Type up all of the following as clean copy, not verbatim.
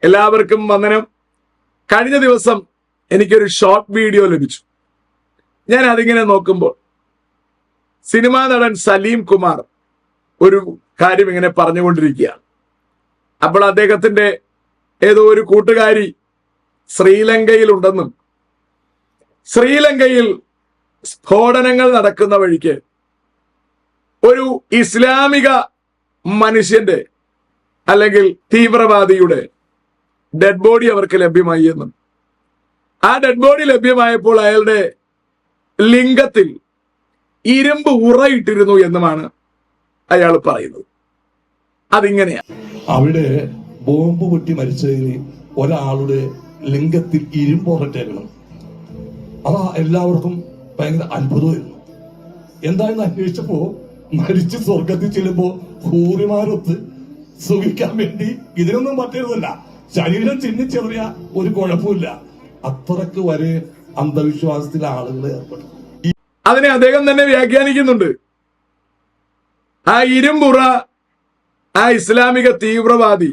എല്ലാവർക്കും വന്ദനം. കഴിഞ്ഞ ദിവസം എനിക്കൊരു ഷോർട്ട് വീഡിയോ ലഭിച്ചു. ഞാൻ അതിങ്ങനെ നോക്കുമ്പോൾ സിനിമാ നടൻ സലീം കുമാർ ഒരു കാര്യം ഇങ്ങനെ പറഞ്ഞുകൊണ്ടിരിക്കുകയാണ്. അപ്പോൾ അദ്ദേഹത്തിന്റെ ഏതോ ഒരു കൂട്ടുകാരി ശ്രീലങ്കയിലുണ്ടെന്നും ശ്രീലങ്കയിൽ സ്ഫോടനങ്ങൾ നടക്കുന്ന വഴിക്ക് ഒരു ഇസ്ലാമിക മനുഷ്യന്റെ അല്ലെങ്കിൽ തീവ്രവാദിയുടെ ഡെഡ് ബോഡി അവർക്ക് ലഭ്യമായി എന്നും ആ ഡെഡ് ബോഡി ലഭ്യമായപ്പോൾ അയാളുടെ ലിംഗത്തിൽ ഇരുമ്പ് ഉറയിട്ടിരുന്നു എന്നുമാണ് അയാൾ പറയുന്നത്. അതിങ്ങനെയാണ്. അവിടെ ബോംബ് പൊട്ടി മരിച്ചതിൽ ഒരാളുടെ ലിംഗത്തിൽ ഇരുമ്പ് ഉറയിട്ടേക്കണം. അതാ എല്ലാവർക്കും ഭയങ്കര അത്ഭുതമായിരുന്നു. എന്താണെന്ന് അന്വേഷിച്ചപ്പോ മരിച്ച് സ്വർഗത്തിൽ ചെല്ലുമ്പോ ഹൂറിമാരൊത്ത് സുഖിക്കാൻ വേണ്ടി ഇതിനൊന്നും പറ്റരുതല്ല, ശരീരം ചിന്നിച്ചെറിയ ഒരു കുഴപ്പമില്ല. അത്രക്ക് വരെ അന്ധവിശ്വാസത്തിൽ ആളുകൾ ഏർപ്പെട്ടു. അതിനെ അദ്ദേഹം തന്നെ വ്യാഖ്യാനിക്കുന്നുണ്ട്. ആ ഇരുമ്പുറ ആ ഇസ്ലാമിക തീവ്രവാദി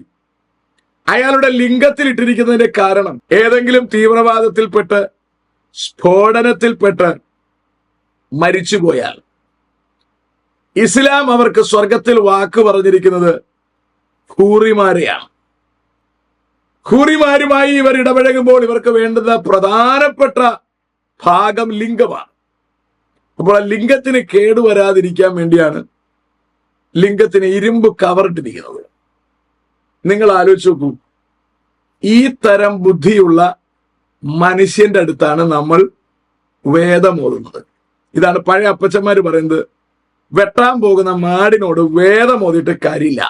അയാളുടെ ലിംഗത്തിൽ ഇട്ടിരിക്കുന്നതിന്റെ കാരണം ഏതെങ്കിലും തീവ്രവാദത്തിൽപ്പെട്ട് സ്ഫോടനത്തിൽപ്പെട്ട് മരിച്ചുപോയാൽ ഇസ്ലാം അവർക്ക് സ്വർഗത്തിൽ വാക്ക് പറഞ്ഞിരിക്കുന്നത് ഹൂറിമാരെയാണ്. ഹൂറിമാരുമായി ഇവർ ഇടപഴകുമ്പോൾ ഇവർക്ക് വേണ്ടുന്ന പ്രധാനപ്പെട്ട ഭാഗം ലിംഗമാണ്. അപ്പോൾ ആ ലിംഗത്തിന് കേടുവരാതിരിക്കാൻ വേണ്ടിയാണ് ലിംഗത്തിന് ഇരുമ്പ് കവറിട്ടിരിക്കുന്നത്. നിങ്ങൾ ആലോചിച്ച് നോക്കൂ, ഈ തരം ബുദ്ധിയുള്ള മനുഷ്യന്റെ അടുത്താണ് നമ്മൾ വേദം ഓതുന്നത്. ഇതാണ് പഴയ അപ്പച്ചന്മാര് പറയുന്നത്, വെട്ടാൻ പോകുന്ന മാടിനോട് വേദം ഓതിയിട്ട് കാര്യമില്ല,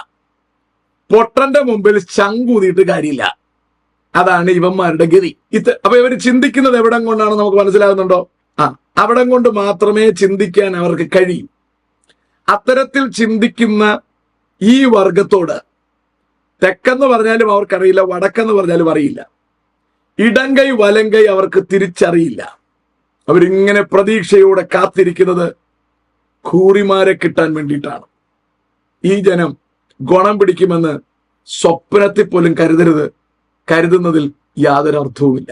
പൊട്ടന്റെ മുമ്പിൽ ശങ്കൂതിയിട്ട് കാര്യമില്ല. അതാണ് ഇവന്മാരുടെ ഗതി. അപ്പൊ ഇവർ ചിന്തിക്കുന്നത് എവിടം കൊണ്ടാണ് നമുക്ക് മനസ്സിലാകുന്നുണ്ടോ? അവിടം കൊണ്ട് മാത്രമേ ചിന്തിക്കാൻ അവർക്ക് കഴിയൂ. അത്തരത്തിൽ ചിന്തിക്കുന്ന ഈ വർഗത്തോട് തെക്കെന്ന് പറഞ്ഞാലും അവർക്കറിയില്ല, വടക്കെന്ന് പറഞ്ഞാലും അറിയില്ല, ഇടങ്കൈ വലങ്കൈ അവർക്ക് തിരിച്ചറിയില്ല. അവരിങ്ങനെ പ്രതീക്ഷയോടെ കാത്തിരിക്കുന്നത് ഖൂറിമാരെ കിട്ടാൻ വേണ്ടിയിട്ടാണ്. ഈ ജനം ഗുണം പിടിക്കുമെന്ന് സ്വപ്നത്തിൽ പോലും കരുതരുത്. കരുതുന്നതിൽ യാതൊരു അർത്ഥവുമില്ല.